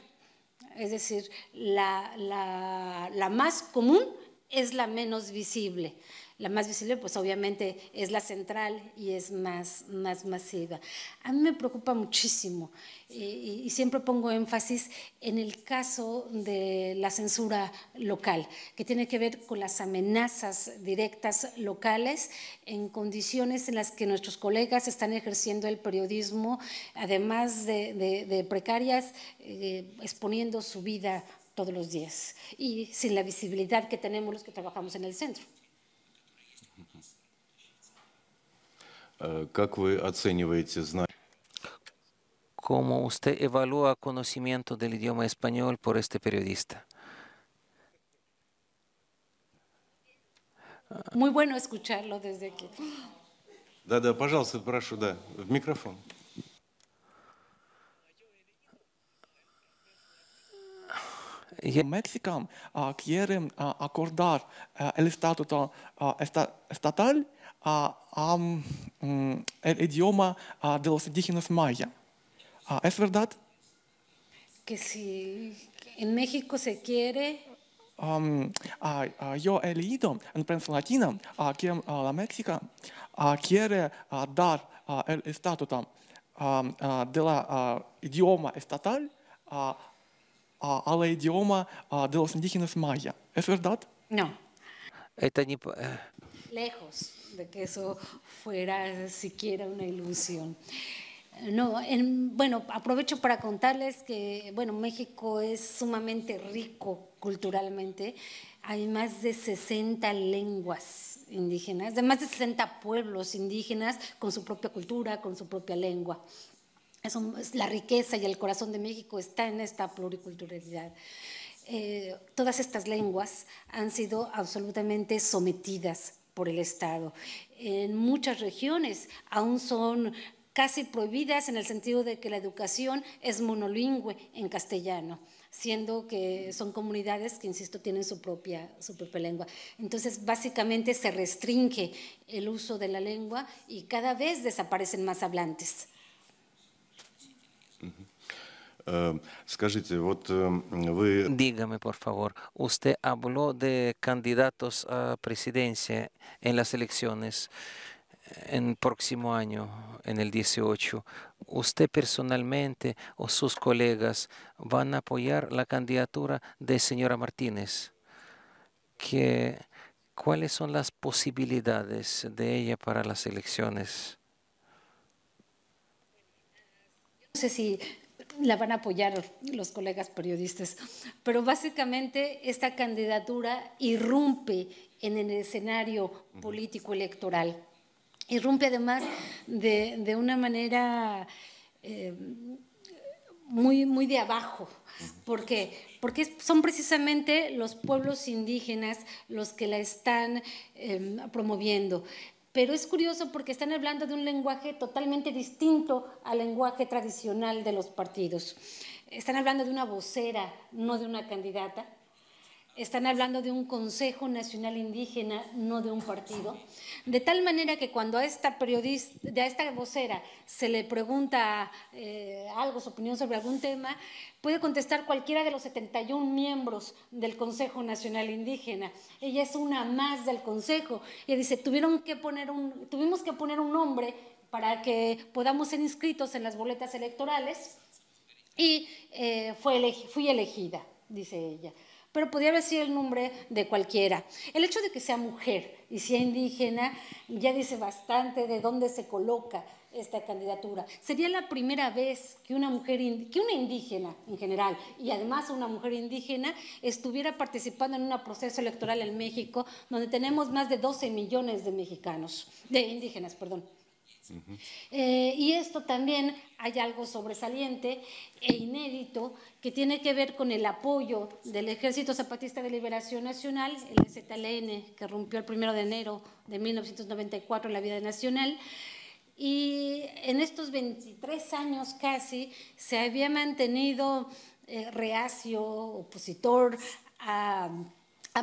Es decir, la más común es la menos visible. La más visible, pues obviamente es la central y es más masiva. A mí me preocupa muchísimo y siempre pongo énfasis en el caso de la censura local, que tiene que ver con las amenazas directas locales en condiciones en las que nuestros colegas están ejerciendo el periodismo, además de precarias, exponiendo su vida todos los días y sin la visibilidad que tenemos los que trabajamos en el centro. Как вы оцениваете знания? ¿Cómo usted evalúa conocimiento del idioma español por este periodista? Muy bueno escucharlo desde aquí. Да, пожалуйста, прошу, да, в микрофон. México quiere acordar el estatuto estatal el idioma de los indígenas maya. ¿Es verdad? Que si en México se quiere… Yo he leído en prensa latina que la México quiere dar el estatuto del idioma estatal al idioma de los indígenas maya. ¿Es verdad? No. Это не... Lejos de que eso fuera siquiera una ilusión. No, bueno, aprovecho para contarles que, bueno, México es sumamente rico culturalmente. Hay más de 60 lenguas indígenas, de más de 60 pueblos indígenas con su propia cultura, con su propia lengua. La riqueza y el corazón de México está en esta pluriculturalidad. Todas estas lenguas han sido absolutamente sometidas por el Estado. En muchas regiones aún son casi prohibidas en el sentido de que la educación es monolingüe en castellano, siendo que son comunidades que, insisto, tienen su propia lengua. Entonces, básicamente se restringe el uso de la lengua y cada vez desaparecen más hablantes. Скажите, вот вы… Dígame, por favor, usted habló de candidatos a presidencia en las elecciones en próximo año, en el 18. ¿Usted personalmente o sus colegas van a apoyar la candidatura de señora Martínez? ¿Cuáles son las posibilidades de ella para las elecciones? No sé si la van a apoyar los colegas periodistas, pero básicamente esta candidatura irrumpe en el escenario político electoral. Irrumpe además de una manera muy de abajo. ¿Por qué? Porque son precisamente los pueblos indígenas los que la están promoviendo. Pero es curioso porque están hablando de un lenguaje totalmente distinto al lenguaje tradicional de los partidos. Están hablando de una vocera, no de una candidata. Están hablando de un Consejo Nacional Indígena, no de un partido. De tal manera que cuando a esta vocera se le pregunta algo, su opinión sobre algún tema, puede contestar cualquiera de los 71 miembros del Consejo Nacional Indígena. Ella es una más del Consejo. Ella dice, tuvimos que poner un nombre para que podamos ser inscritos en las boletas electorales y fui elegida, dice ella. pero podría haber sido el nombre de cualquiera. El hecho de que sea mujer y sea indígena ya dice bastante de dónde se coloca esta candidatura. Sería la primera vez que una mujer, que una indígena en general, y además una mujer indígena, estuviera participando en un proceso electoral en México, donde tenemos más de 12 millones de indígenas, perdón. Y esto también hay algo sobresaliente e inédito que tiene que ver con el apoyo del Ejército Zapatista de Liberación Nacional, el EZLN, que rompió el 1 de enero de 1994 en la vida nacional. Y en estos 23 años casi se había mantenido reacio, opositor a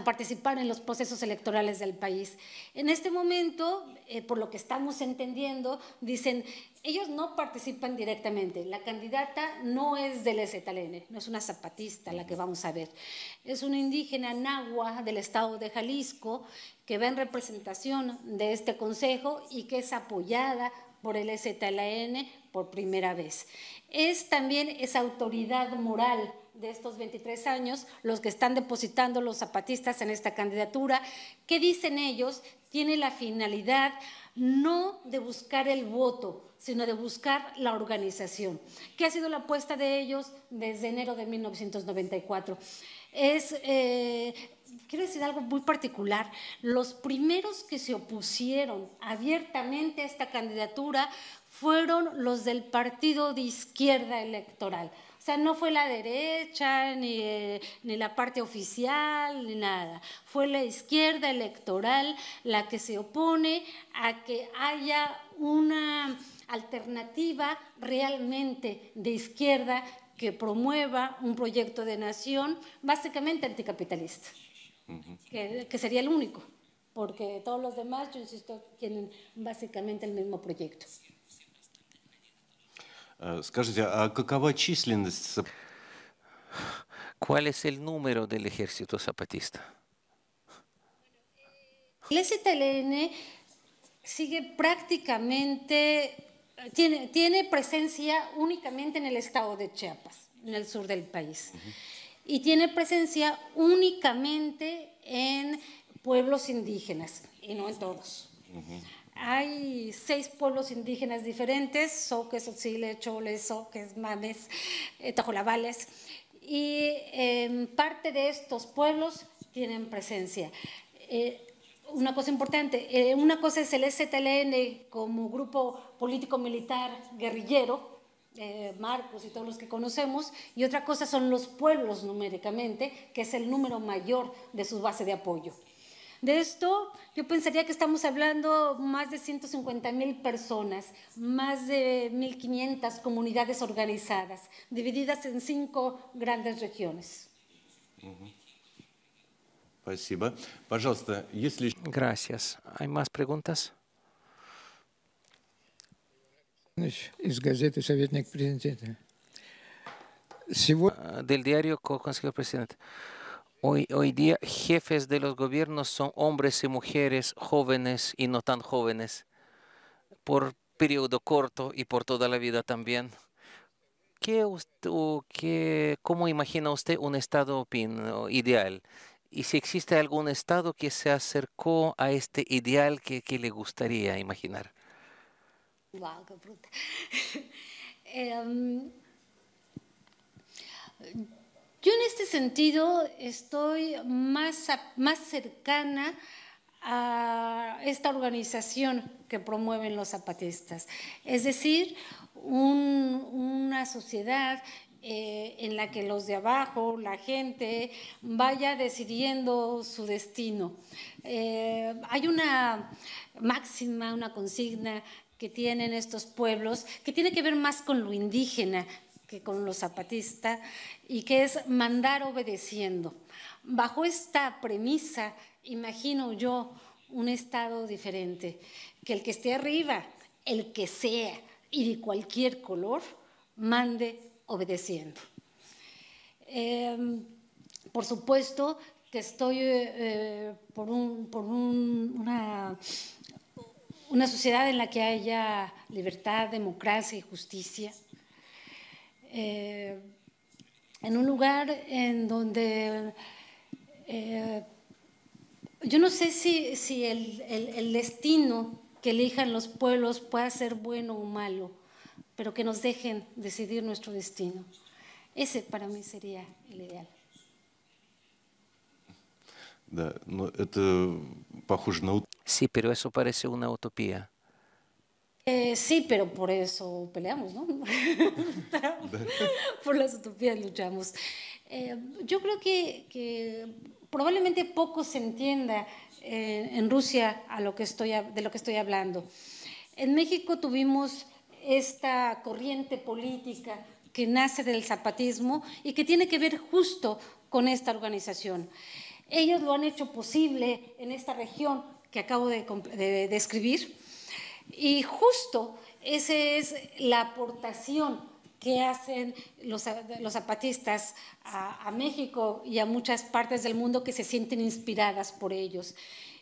participar en los procesos electorales del país. En este momento, por lo que estamos entendiendo, dicen, ellos no participan directamente, la candidata no es del EZLN, no es una zapatista la que vamos a ver, es una indígena nahua del estado de Jalisco que va en representación de este consejo y que es apoyada por el EZLN por primera vez. Es también esa autoridad moral de estos 23 años los que están depositando los zapatistas en esta candidatura, que dicen ellos tiene la finalidad no de buscar el voto, sino de buscar la organización, que ha sido la apuesta de ellos desde enero de 1994. Quiero decir algo muy particular, los primeros que se opusieron abiertamente a esta candidatura fueron los del partido de izquierda electoral. O sea, no fue la derecha, ni la parte oficial, ni nada. Fue la izquierda electoral la que se opone a que haya una alternativa realmente de izquierda que promueva un proyecto de nación básicamente anticapitalista, que sería el único, porque todos los demás, yo insisto, tienen básicamente el mismo proyecto. Скажите, а какова численность? ¿Cuál es el número del ejército zapatista? El EZLN sigue prácticamente, tiene presencia únicamente en el estado de Chiapas, en el sur del país, y tiene presencia únicamente en pueblos indígenas, y no en todos. Hay 6 pueblos indígenas diferentes, Soques, Otziles, Choles, Soques, Mames, Tojolabales, y parte de estos pueblos tienen presencia. Una cosa importante, una cosa es el EZLN como grupo político-militar guerrillero, Marcos y todos los que conocemos, y otra cosa son los pueblos numéricamente, que es el número mayor de su base de apoyo. De esto, yo pensaría que estamos hablando más de 150,000 personas, más de 1,500 comunidades organizadas, divididas en 5 grandes regiones. Спасибо. Пожалуйста, если... Gracias. ¿Hay más preguntas? Из газеты «Советник президента». Del diario Consejero Presidente. Hoy día, jefes de los gobiernos son hombres y mujeres jóvenes y no tan jóvenes, por periodo corto y por toda la vida también. ¿Cómo imagina usted un estado ideal? Y si existe algún estado que se acercó a este ideal que le gustaría imaginar. Wow, qué pregunta. Yo en este sentido estoy más cercana a esta organización que promueven los zapatistas, es decir, una sociedad en la que los de abajo, la gente, vaya decidiendo su destino. Hay una máxima, una consigna que tienen estos pueblos que tiene que ver más con lo indígena que con los zapatistas, y que es mandar obedeciendo. Bajo esta premisa, imagino yo un estado diferente, que el que esté arriba, el que sea y de cualquier color, mande obedeciendo. Por supuesto que estoy por una sociedad en la que haya libertad, democracia y justicia, en un lugar en donde Yo no sé si el destino que elijan los pueblos pueda ser bueno o malo, pero que nos dejen decidir nuestro destino. Ese para mí sería el ideal. Да, но это похоже на Sí, pero eso parece una utopía. Sí, pero por eso peleamos, ¿no? Por las utopías luchamos. Yo creo que probablemente poco se entienda en Rusia de lo que estoy hablando. En México tuvimos esta corriente política que nace del zapatismo y que tiene que ver justo con esta organización. Ellos lo han hecho posible en esta región que acabo de describir. Y justo esa es la aportación que hacen los zapatistas a México y a muchas partes del mundo que se sienten inspiradas por ellos.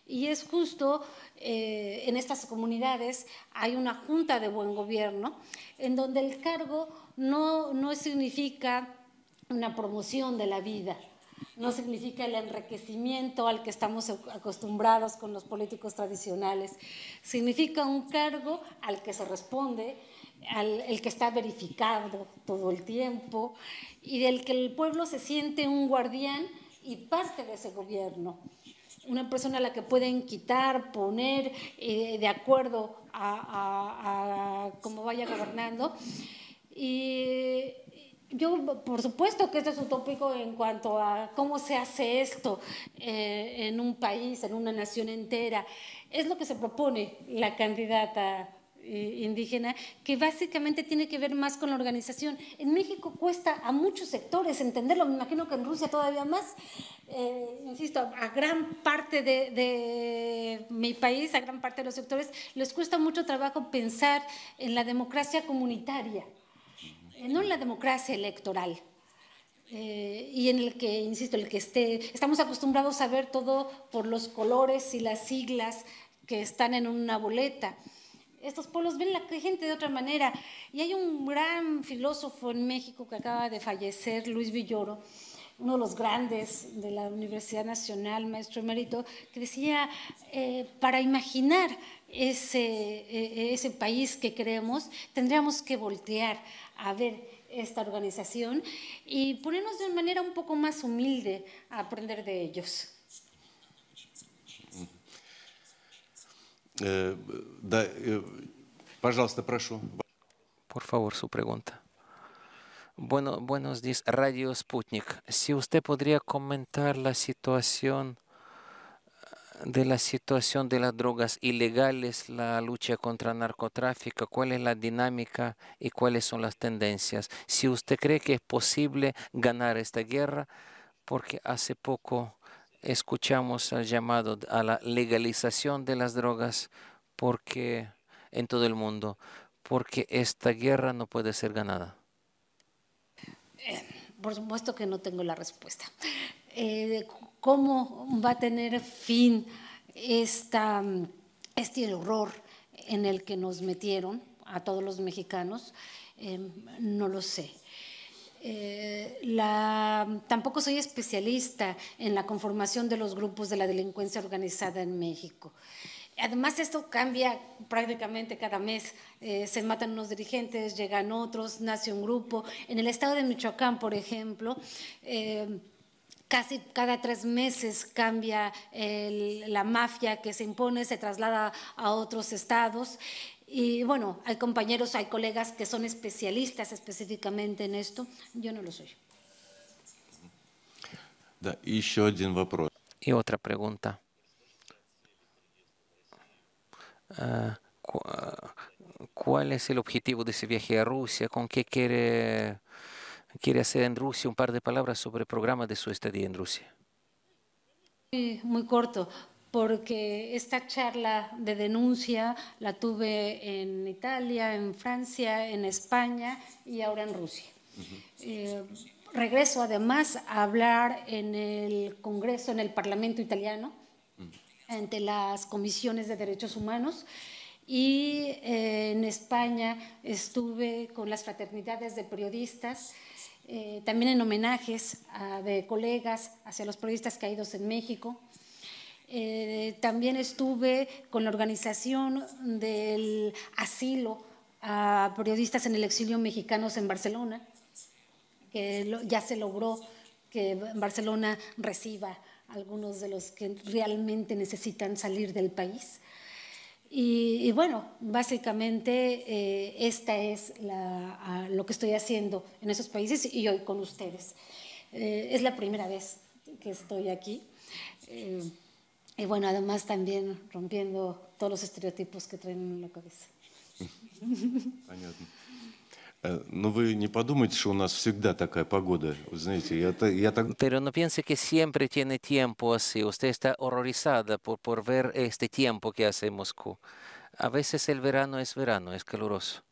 Y es justo en estas comunidades hay una junta de buen gobierno en donde el cargo no significa una promoción de la vida, no significa el enriquecimiento al que estamos acostumbrados con los políticos tradicionales. Significa un cargo al que se responde, el que está verificado todo el tiempo y del que el pueblo se siente un guardián y parte de ese gobierno. Una persona a la que pueden quitar, poner, de acuerdo a cómo vaya gobernando. Y yo, por supuesto que esto es utópico en cuanto a cómo se hace esto en un país, en una nación entera. Es lo que se propone la candidata indígena, que básicamente tiene que ver más con la organización. En México cuesta a muchos sectores entenderlo, me imagino que en Rusia todavía más. Insisto, a gran parte de mi país, a gran parte de los sectores, les cuesta mucho trabajo pensar en la democracia comunitaria, no en la democracia electoral. Y en el que, insisto, estamos acostumbrados a ver todo por los colores y las siglas que están en una boleta. Estos pueblos ven la gente de otra manera. Y hay un gran filósofo en México que acaba de fallecer, Luis Villoro, uno de los grandes de la Universidad Nacional, maestro emérito, que decía, para imaginar ese país que queremos, tendríamos que voltear a ver esta organización y ponernos de una manera un poco más humilde a aprender de ellos. Да, пожалуйста, прошу. Por favor, su pregunta. Bueno, buenos días, Radio Sputnik. Si usted podría comentar la situación de las drogas ilegales, la lucha contra el narcotráfico, cuál es la dinámica y cuáles son las tendencias. Si usted cree que es posible ganar esta guerra, porque hace poco escuchamos el llamado a la legalización de las drogas porque en todo el mundo, porque esta guerra no puede ser ganada. Por supuesto que no tengo la respuesta. ¿Cómo va a tener fin este horror en el que nos metieron a todos los mexicanos? No lo sé. Tampoco soy especialista en la conformación de los grupos de la delincuencia organizada en México. Además, esto cambia prácticamente cada mes. Se matan unos dirigentes, llegan otros, nace un grupo. En el estado de Michoacán, por ejemplo, casi cada 3 meses cambia la mafia que se impone, se traslada a otros estados. Y bueno, hay compañeros, hay colegas que son especialistas específicamente en esto. Yo no lo soy. Да, и еще один вопрос. Y otra pregunta. ¿Cuál es el objetivo de ese viaje a Rusia? ¿Con qué quiere hacer en Rusia? Un par de palabras sobre el programa de su estadía en Rusia. Muy corto, porque esta charla de denuncia la tuve en Italia, en Francia, en España y ahora en Rusia. Regreso además a hablar en el Congreso, en el Parlamento italiano, ante las comisiones de derechos humanos, y en España estuve con las fraternidades de periodistas también en homenajes de colegas hacia los periodistas caídos en México. También estuve con la organización del asilo a periodistas en el exilio mexicanos en Barcelona, que ya se logró que Barcelona reciba a algunos de los que realmente necesitan salir del país. Y bueno, básicamente esta es lo que estoy haciendo en esos países y hoy con ustedes. Es la primera vez que estoy aquí. Y bueno, además también rompiendo todos los estereotipos que traen en la cabeza. Понятно. Но вы не подумайте, что у нас всегда такая погода. Вы знаете, я так... Pero no piense que siempre tiene tiempo así. Usted está horrorizada por ver este tiempo que hace en Moscú. A veces el verano, es caluroso.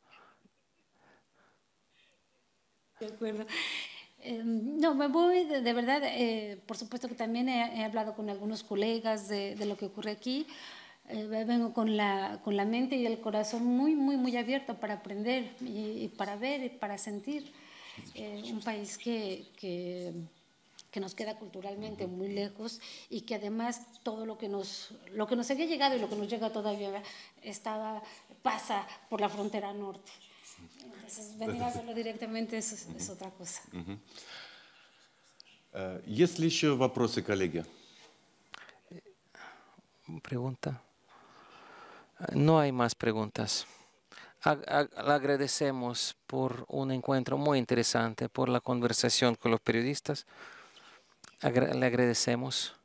De acuerdo. No, me voy de verdad, por supuesto que también he hablado con algunos colegas de lo que ocurre aquí. Vengo con la mente y el corazón muy abierto para aprender y para ver y para sentir un país que nos queda culturalmente muy lejos y que además todo lo que nos había llegado y lo que nos llega todavía pasa por la frontera norte. Entonces, venir a verlo directamente es otra cosa. Есть ли еще вопросы, коллеги? Pregunta. No hay más preguntas. Le agradecemos por un encuentro muy interesante, por la conversación con los periodistas. Le agradecemos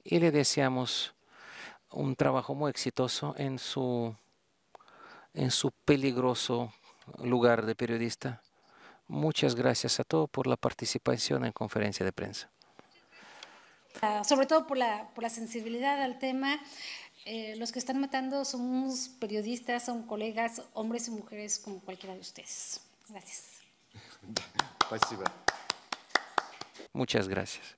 y le deseamos un trabajo muy exitoso en su peligroso lugar de periodista. Muchas gracias a todos por la participación en conferencia de prensa. Sobre todo por la sensibilidad al tema. Los que están matando son periodistas, son colegas, hombres y mujeres como cualquiera de ustedes. Gracias. Спасибо. Muchas gracias.